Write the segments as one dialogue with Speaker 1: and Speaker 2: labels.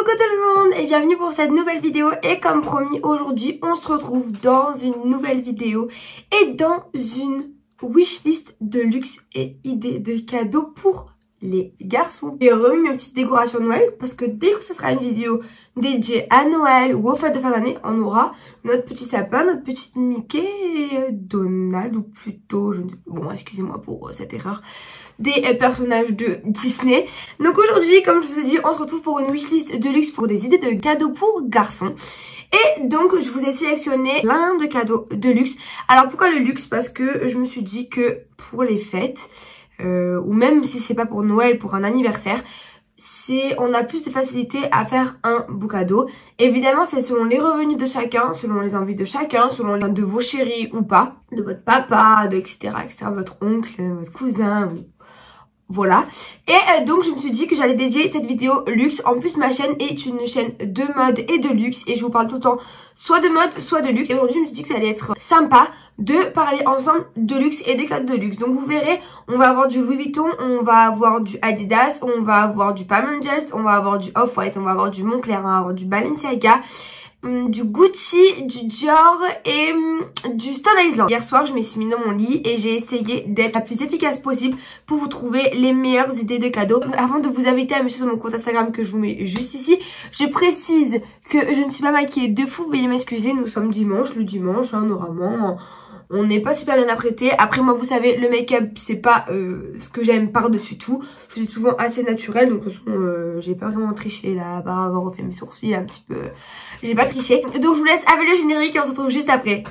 Speaker 1: Coucou tout le monde et bienvenue pour cette nouvelle vidéo. Et comme promis, aujourd'hui on se retrouve dans une nouvelle vidéo et dans une wishlist de luxe et idées de cadeaux pour les garçons. J'ai remis mes petites décorations de Noël parce que dès que ce sera une vidéo dédiée à Noël ou aux fêtes de fin d'année, on aura notre petit sapin, notre petite Mickey et Donald, ou plutôt, bon excusez-moi pour cette erreur, des personnages de Disney. Donc aujourd'hui, comme je vous ai dit, on se retrouve pour une wishlist de luxe pour des idées de cadeaux pour garçons. Et donc je vous ai sélectionné plein de cadeaux de luxe. Alors pourquoi le luxe? Parce que je me suis dit que pour les fêtes, ou même si c'est pas pour Noël, pour un anniversaire, on a plus de facilité à faire un beau cadeau. Évidemment, c'est selon les revenus de chacun, selon les envies de chacun, selon les de vos chéris ou pas, de votre papa, etc., votre oncle, votre cousin, voilà. Et donc je me suis dit que j'allais dédier cette vidéo luxe. En plus ma chaîne est une chaîne de mode et de luxe et je vous parle tout le temps soit de mode soit de luxe. Et aujourd'hui je me suis dit que ça allait être sympa de parler ensemble de luxe et des cadeaux de luxe. Donc vous verrez, on va avoir du Louis Vuitton, on va avoir du Adidas, on va avoir du Palm Angels, on va avoir du Off-White, on va avoir du Moncler, on va avoir du Balenciaga, du Gucci, du Dior et du Stone Island. Hier soir je me suis mis dans mon lit et j'ai essayé d'être la plus efficace possible pour vous trouver les meilleures idées de cadeaux. Avant de vous inviter à me suivre sur mon compte Instagram que je vous mets juste ici, je précise que je ne suis pas maquillée de fou, veuillez m'excuser, nous sommes dimanche, le dimanche normalement on n'est pas super bien apprêté. Après moi vous savez, le make-up c'est pas ce que j'aime par-dessus tout. Je suis souvent assez naturelle, donc de toute façon j'ai pas vraiment triché là, par avoir refait mes sourcils un petit peu. J'ai pas triché. Donc je vous laisse avec le générique et on se retrouve juste après.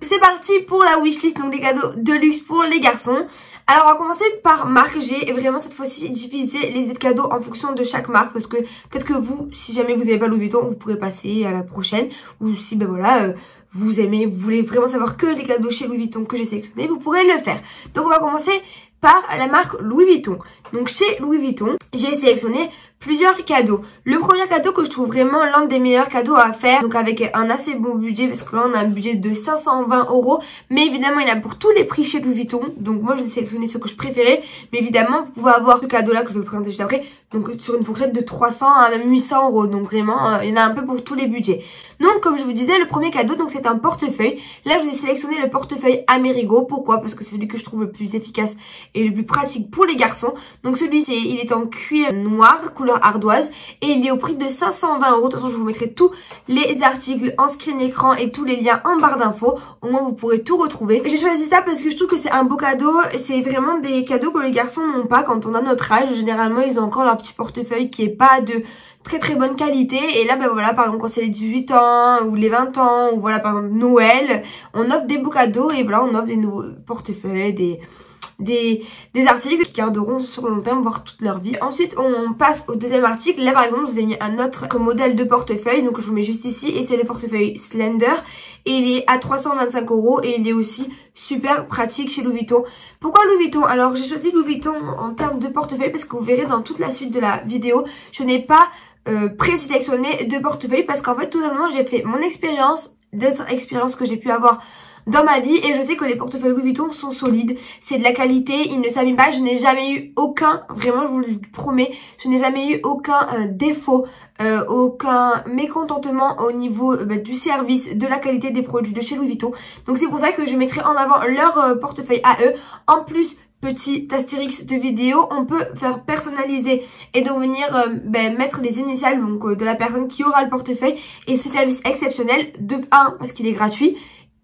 Speaker 1: C'est parti pour la wishlist, donc des cadeaux de luxe pour les garçons. Alors on va commencer par marque. J'ai vraiment cette fois-ci divisé les idées de cadeaux en fonction de chaque marque, parce que peut-être que vous, si jamais vous n'avez pas Louis Vuitton, vous pourrez passer à la prochaine, ou si ben voilà vous voulez vraiment savoir que les cadeaux chez Louis Vuitton que j'ai sélectionnés, vous pourrez le faire. Donc on va commencer par la marque Louis Vuitton. Donc chez Louis Vuitton, j'ai sélectionné plusieurs cadeaux. Le premier cadeau que je trouve vraiment l'un des meilleurs cadeaux à faire, donc avec un assez bon budget, parce que là on a un budget de 520 €, mais évidemment il y en a pour tous les prix chez Louis Vuitton, donc moi je vais sélectionner ce que je préférais, mais évidemment vous pouvez avoir ce cadeau là que je vais vous présenter juste après, donc sur une fourchette de 300 à même 800 €, donc vraiment il y en a un peu pour tous les budgets. Donc comme je vous disais, le premier cadeau donc c'est un portefeuille. Là je vous ai sélectionné le portefeuille Amerigo. Pourquoi? Parce que c'est celui que je trouve le plus efficace et le plus pratique pour les garçons. Donc celui-ci il est en cuir noir couleur ardoise et il est au prix de 520 €. De toute façon je vous mettrai tous les articles en screen écran et tous les liens en barre d'infos, au moins vous pourrez tout retrouver. J'ai choisi ça parce que je trouve que c'est un beau cadeau. C'est vraiment des cadeaux que les garçons n'ont pas quand on a notre âge. Généralement ils ont encore leur petit portefeuille qui est pas de très bonne qualité, et là ben voilà, par exemple quand c'est les 18 ans ou les 20 ans, ou voilà par exemple Noël, on offre des beaux cadeaux et voilà on offre des nouveaux portefeuilles, des articles qui garderont sur le long terme, voire toute leur vie. Ensuite on passe au deuxième article. Là par exemple je vous ai mis un autre modèle de portefeuille, donc je vous mets juste ici, et c'est le portefeuille Slender et il est à 325 € et il est aussi super pratique chez Louis Vuitton. Pourquoi Louis Vuitton? Alors j'ai choisi Louis Vuitton en termes de portefeuille parce que vous verrez dans toute la suite de la vidéo, je n'ai pas présélectionné de portefeuille parce qu'en fait tout simplement j'ai fait mon expérience, d'autres expériences que j'ai pu avoir dans ma vie, et je sais que les portefeuilles Louis Vuitton sont solides, c'est de la qualité, ils ne s'abîment pas. Je n'ai jamais eu aucun, vraiment je vous le promets, je n'ai jamais eu aucun défaut, aucun mécontentement au niveau du service, de la qualité des produits de chez Louis Vuitton. Donc c'est pour ça que je mettrai en avant leur portefeuille à eux. En plus, petit astérix de vidéo, on peut faire personnaliser et donc venir mettre les initiales donc de la personne qui aura le portefeuille, et ce service exceptionnel de 1 parce qu'il est gratuit.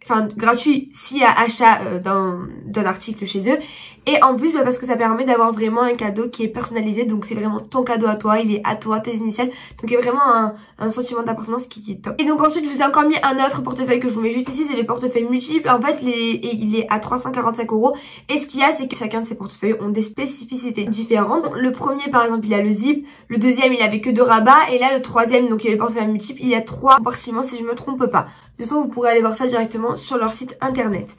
Speaker 1: Enfin gratuit s'il y a achat d'un article chez eux, et en plus parce que ça permet d'avoir vraiment un cadeau qui est personnalisé, donc c'est vraiment ton cadeau à toi, il est à toi, tes initiales, donc il y a vraiment un sentiment d'appartenance qui est top. Et donc ensuite je vous ai encore mis un autre portefeuille que je vous mets juste ici, c'est les portefeuilles multiples. En fait il est à 345 €, et ce qu'il y a c'est que chacun de ces portefeuilles ont des spécificités différentes. Donc, le premier par exemple il a le zip, le deuxième il avait que 2 rabats, et là le troisième, donc il y a le portefeuille multiple, il y a 3 compartiments si je me trompe pas. De toute façon vous pourrez aller voir ça directement sur leur site internet.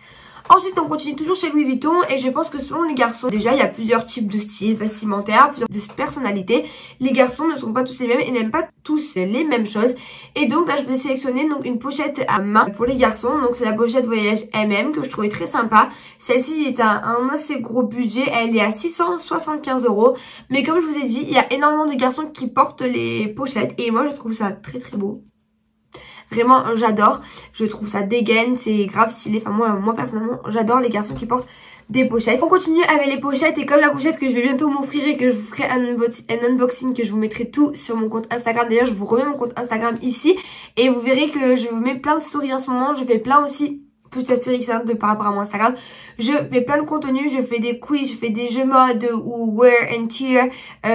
Speaker 1: Ensuite on continue toujours chez Louis Vuitton et je pense que selon les garçons, déjà il y a plusieurs types de styles vestimentaires, plusieurs de personnalités. Les garçons ne sont pas tous les mêmes et n'aiment pas tous les mêmes choses. Et donc là je vais sélectionner donc une pochette à main pour les garçons. Donc c'est la pochette voyage MM que je trouvais très sympa. Celle-ci est à un assez gros budget, elle est à 675 €. Mais comme je vous ai dit, il y a énormément de garçons qui portent les pochettes et moi je trouve ça très très beau. Vraiment j'adore, je trouve ça dégaine, c'est grave stylé. Enfin moi personnellement j'adore les garçons qui portent des pochettes. On continue avec les pochettes et comme la pochette que je vais bientôt m'offrir et que je vous ferai un unboxing, que je vous mettrai tout sur mon compte Instagram. D'ailleurs je vous remets mon compte Instagram ici et vous verrez que je vous mets plein de stories en ce moment. Je fais plein aussi, petite astérix de par rapport à mon Instagram, je fais plein de contenus, je fais des quiz, je fais des jeux mode ou wear and tear,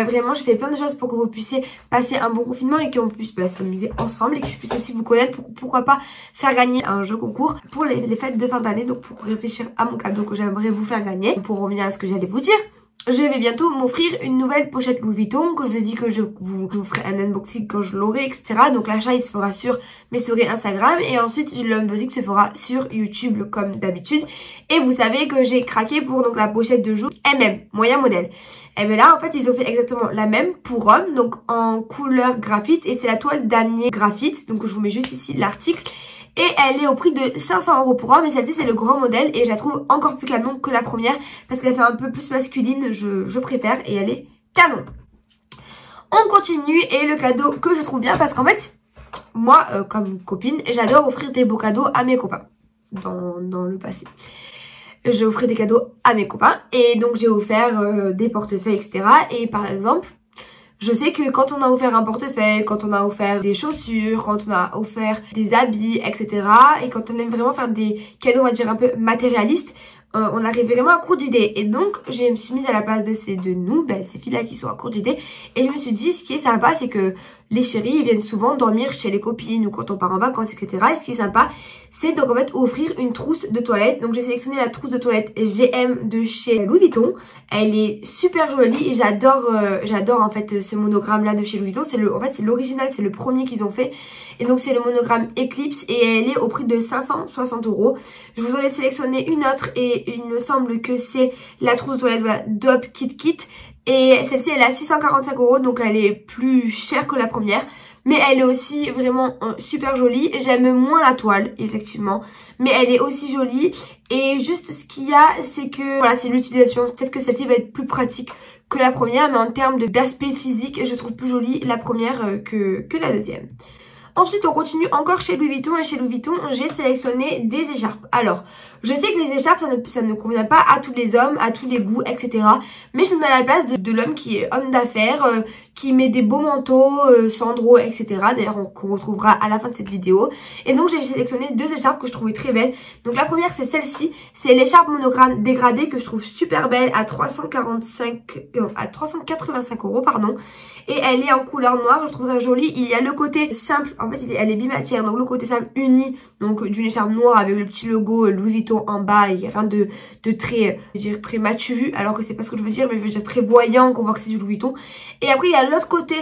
Speaker 1: vraiment je fais plein de choses pour que vous puissiez passer un bon confinement et qu'on puisse s'amuser ensemble et que je puisse aussi vous connaître, pourquoi pas faire gagner un jeu concours pour les fêtes de fin d'année. Donc pour réfléchir à mon cadeau que j'aimerais vous faire gagner, pour revenir à ce que j'allais vous dire, je vais bientôt m'offrir une nouvelle pochette Louis Vuitton que je vous ai dit que je vous ferai un unboxing quand je l'aurai, etc. Donc l'achat il se fera sur mes stories Instagram et ensuite l'unboxing se fera sur YouTube comme d'habitude. Et vous savez que j'ai craqué pour donc la pochette de jour MM, moyen modèle. Et bien là en fait ils ont fait exactement la même pour hommes, donc en couleur graphite et c'est la toile damier graphite. Donc je vous mets juste ici l'article. Et elle est au prix de 500 € pour homme. Et celle-ci c'est le grand modèle et je la trouve encore plus canon que la première parce qu'elle fait un peu plus masculine, je préfère, et elle est canon. On continue et le cadeau que je trouve bien parce qu'en fait moi comme copine j'adore offrir des beaux cadeaux à mes copains dans le passé. J'ai offert des cadeaux à mes copains et donc j'ai offert des portefeuilles, etc. Et par exemple je sais que quand on a offert un portefeuille, quand on a offert des chaussures, quand on a offert des habits, etc. et quand on aime vraiment faire des cadeaux, on va dire un peu matérialistes, on arrive vraiment à court d'idées. Et donc je me suis mise à la place de ces filles-là qui sont à court d'idées. Et je me suis dit, ce qui est sympa, c'est que les chéris ils viennent souvent dormir chez les copines ou quand on part en vacances, etc. Et ce qui est sympa, c'est donc en fait offrir une trousse de toilette. Donc j'ai sélectionné la trousse de toilette GM de chez Louis Vuitton. Elle est super jolie et j'adore en fait ce monogramme là de chez Louis Vuitton. En fait c'est l'original, c'est le premier qu'ils ont fait. Et donc c'est le monogramme Eclipse et elle est au prix de 560 €. Je vous en ai sélectionné une autre et il me semble que c'est la trousse de toilette Dop Kit Kit. Et celle-ci elle est à 645 €, donc elle est plus chère que la première. Mais elle est aussi vraiment super jolie. J'aime moins la toile, effectivement. Mais elle est aussi jolie. Et juste ce qu'il y a, c'est que voilà, c'est l'utilisation. Peut-être que celle-ci va être plus pratique que la première. Mais en termes d'aspect physique, je trouve plus jolie la première que la deuxième. Ensuite on continue encore chez Louis Vuitton et chez Louis Vuitton j'ai sélectionné des écharpes. Alors je sais que les écharpes ça ne convient pas à tous les hommes, à tous les goûts, etc. Mais je me mets à la place de l'homme qui est homme d'affaires, qui met des beaux manteaux, Sandro, etc. D'ailleurs qu'on retrouvera à la fin de cette vidéo. Et donc j'ai sélectionné deux écharpes que je trouvais très belles. Donc la première c'est celle-ci, c'est l'écharpe monogramme dégradée que je trouve super belle à 385 € pardon. Et elle est en couleur noire, je trouve ça joli. Il y a le côté simple, en fait elle est bimatière, donc le côté simple uni, donc d'une écharpe noire avec le petit logo Louis Vuitton en bas. Il n'y a rien de très, je veux dire, très matu vu, alors que c'est pas ce que je veux dire, mais je veux dire très voyant, qu'on voit que c'est du Louis Vuitton. Et après il y a l'autre côté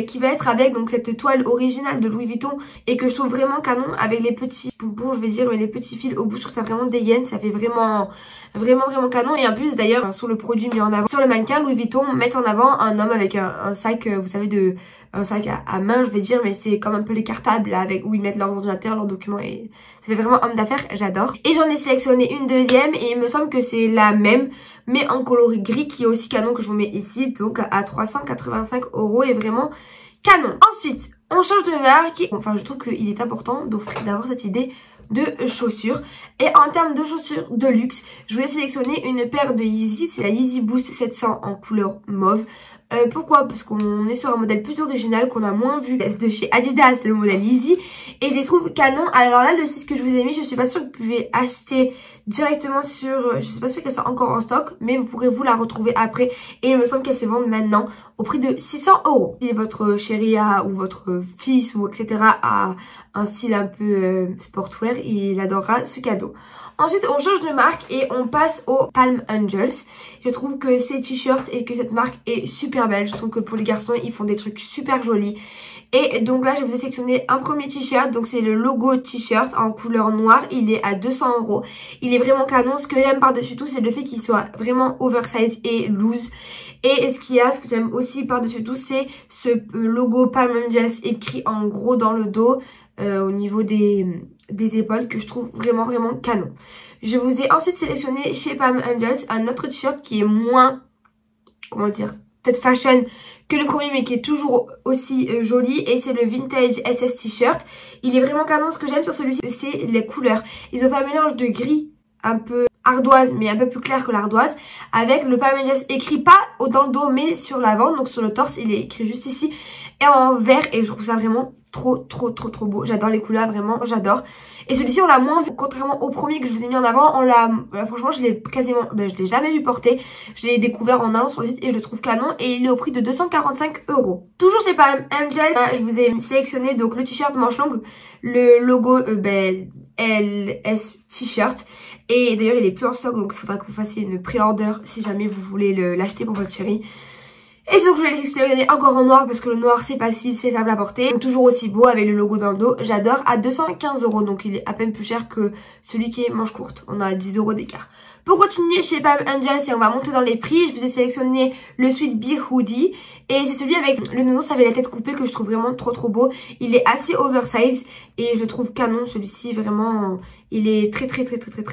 Speaker 1: qui va être avec donc cette toile originale de Louis Vuitton et que je trouve vraiment canon avec les petits pompons, je vais dire, mais les petits fils au bout. Je trouve ça vraiment dégaine, ça fait vraiment canon. Et en plus d'ailleurs sur le produit mis en avant sur le mannequin, Louis Vuitton met en avant un homme avec un sac, vous savez, un sac à main, je vais dire, mais c'est comme un peu les cartables là, avec où ils mettent leurs ordinateurs, leurs documents, et ça fait vraiment homme d'affaires, j'adore. Et j'en ai sélectionné une deuxième et il me semble que c'est la même mais en coloris gris qui est aussi canon, que je vous mets ici, donc à 385 € et vraiment canon. Ensuite on change de marque, enfin je trouve qu'il est important d'avoir cette idée de chaussures. Et en termes de chaussures de luxe, je vais sélectionner une paire de Yeezy, c'est la Yeezy Boost 700 en couleur mauve. Pourquoi? Parce qu'on est sur un modèle plus original qu'on a moins vu de chez Adidas, le modèle Yeezy, et je les trouve canon. Alors là le site que je vous ai mis, je suis pas sûre que vous pouvez acheter directement sur, je suis pas sûre qu'elle soit encore en stock, mais vous pourrez vous la retrouver après, et il me semble qu'elle se vend maintenant au prix de 600 €. Si votre chéri ou votre fils ou etc a un style un peu sportwear, il adorera ce cadeau. Ensuite on change de marque et on passe au Palm Angels. Je trouve que ces t-shirts et que cette marque est super super belle. Je trouve que pour les garçons ils font des trucs super jolis. Et donc là je vous ai sélectionné un premier t-shirt. Donc c'est le logo t-shirt en couleur noire. Il est à 200 €. Il est vraiment canon. Ce que j'aime par dessus tout c'est le fait qu'il soit vraiment oversize et loose. Et ce qu'il y a, ce que j'aime aussi par dessus tout, c'est ce logo Palm Angels écrit en gros dans le dos au niveau des épaules que je trouve vraiment canon. Je vous ai ensuite sélectionné chez Palm Angels un autre t-shirt qui est moins, comment dire, peut-être fashion que le premier mais qui est toujours aussi joli, et c'est le Vintage SS t-shirt. Il est vraiment canon. Ce que j'aime sur celui-ci c'est les couleurs. Ils ont fait un mélange de gris un peu ardoise mais un peu plus clair que l'ardoise avec le Palm Angels écrit pas dans le dos mais sur l'avant, donc sur le torse il est écrit juste ici et en vert, et je trouve ça vraiment trop beau. J'adore les couleurs, vraiment j'adore. Et celui-ci on l'a moins vu, contrairement au premier que je vous ai mis en avant. On l'a, franchement je l'ai quasiment, je l'ai jamais vu porter. Je l'ai découvert en allant sur le site et je le trouve canon, et il est au prix de 245 €. Toujours chez Palm Angels, je vous ai sélectionné donc le t-shirt manche longue, le logo LS t-shirt. Et d'ailleurs il est plus en stock, donc il faudra que vous fassiez une pré-order si jamais vous voulez l'acheter pour votre chérie. Et donc je vais les sélectionner encore en noir parce que le noir c'est facile, c'est simple à porter. Donc, toujours aussi beau avec le logo dans le dos, j'adore, à 215 €. Donc il est à peine plus cher que celui qui est manche courte, on a 10 € d'écart. Pour continuer chez Palm Angels et on va monter dans les prix, je vous ai sélectionné le Sweet Bee Hoodie. Et c'est celui avec le nounours avec la tête coupée que je trouve vraiment trop beau. Il est assez oversize et je le trouve canon celui-ci, vraiment. Il est très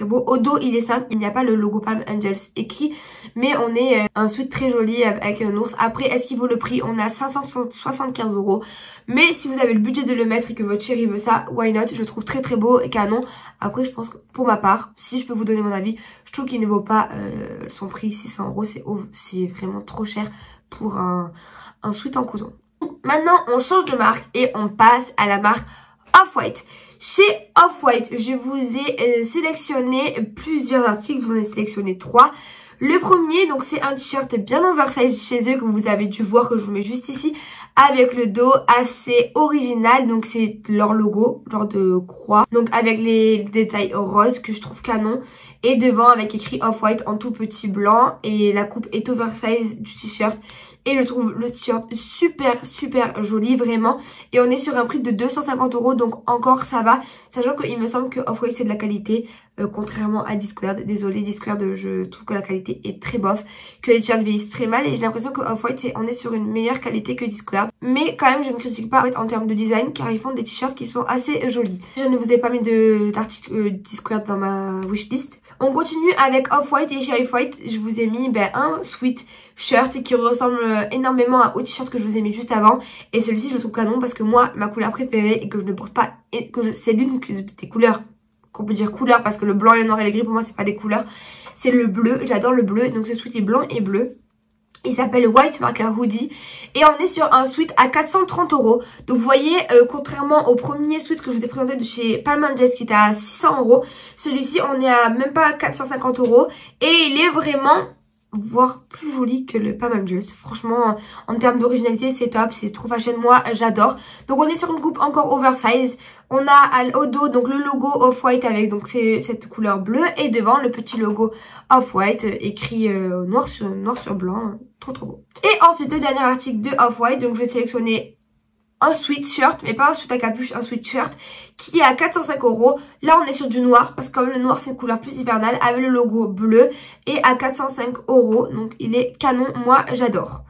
Speaker 1: beau. Au dos il est simple, il n'y a pas le logo Palm Angels écrit, mais on est un sweat très joli avec un ours. Après est-ce qu'il vaut le prix? On est à 575 €. Mais si vous avez le budget de le mettre et que votre chérie veut ça, why not? Je le trouve très beau et canon. Après je pense que pour ma part, si je peux vous donner mon avis, je trouve qu'il ne vaut pas son prix 600 €. C'est vraiment trop cher pour un sweat en coton. Maintenant on change de marque et on passe à la marque Off-White. Chez Off-White, je vous ai sélectionné plusieurs articles, vous en ai sélectionné 3. Le premier, donc c'est un t-shirt bien oversize chez eux, comme vous avez dû voir, que je vous mets juste ici, avec le dos assez original, donc c'est leur logo, genre de croix, donc avec les détails roses que je trouve canon, et devant avec écrit Off-White en tout petit blanc, et la coupe est oversize du t-shirt. Et je trouve le t-shirt super joli, vraiment. Et on est sur un prix de 250 €, donc encore ça va. Sachant qu'il me semble que Off-White c'est de la qualité, contrairement à Discord. Désolée Discord, je trouve que la qualité est très bof, que les t-shirts vieillissent très mal. Et j'ai l'impression que Off-White on est sur une meilleure qualité que Discord. Mais quand même je ne critique pas en termes de design, car ils font des t-shirts qui sont assez jolis. Je ne vous ai pas mis d'article Discord dans ma wishlist. On continue avec Off-White, et chez Off-White je vous ai mis un sweat shirt qui ressemble énormément au t-shirt que je vous ai mis juste avant. Et celui-ci je le trouve canon parce que moi ma couleur préférée, et que je ne porte pas, et que c'est l'une des couleurs qu'on peut dire couleur, parce que le blanc et le noir et le gris pour moi c'est pas des couleurs, c'est le bleu. J'adore le bleu, donc ce sweat est blanc et bleu. Il s'appelle White Marker Hoodie et on est sur un sweat à 430 €. Donc vous voyez, contrairement au premier sweat que je vous ai présenté de chez Palm Angels qui était à 600 €, celui-ci on est à même pas 450 € et il est vraiment, voire plus joli que le Palm Angels. Franchement, en termes d'originalité c'est top, c'est trop fashion, moi j'adore. Donc on est sur une coupe encore oversize. On a au dos donc le logo Off-White avec donc cette couleur bleue, et devant le petit logo Off-White écrit noir sur blanc, trop beau. Et ensuite le dernier article de Off-White, donc je vais sélectionner un sweatshirt, mais pas un sweat à capuche, un sweatshirt qui est à 405 €. Là on est sur du noir parce que comme le noir c'est une couleur plus hivernale, avec le logo bleu, et à 405 €, donc il est canon, moi j'adore.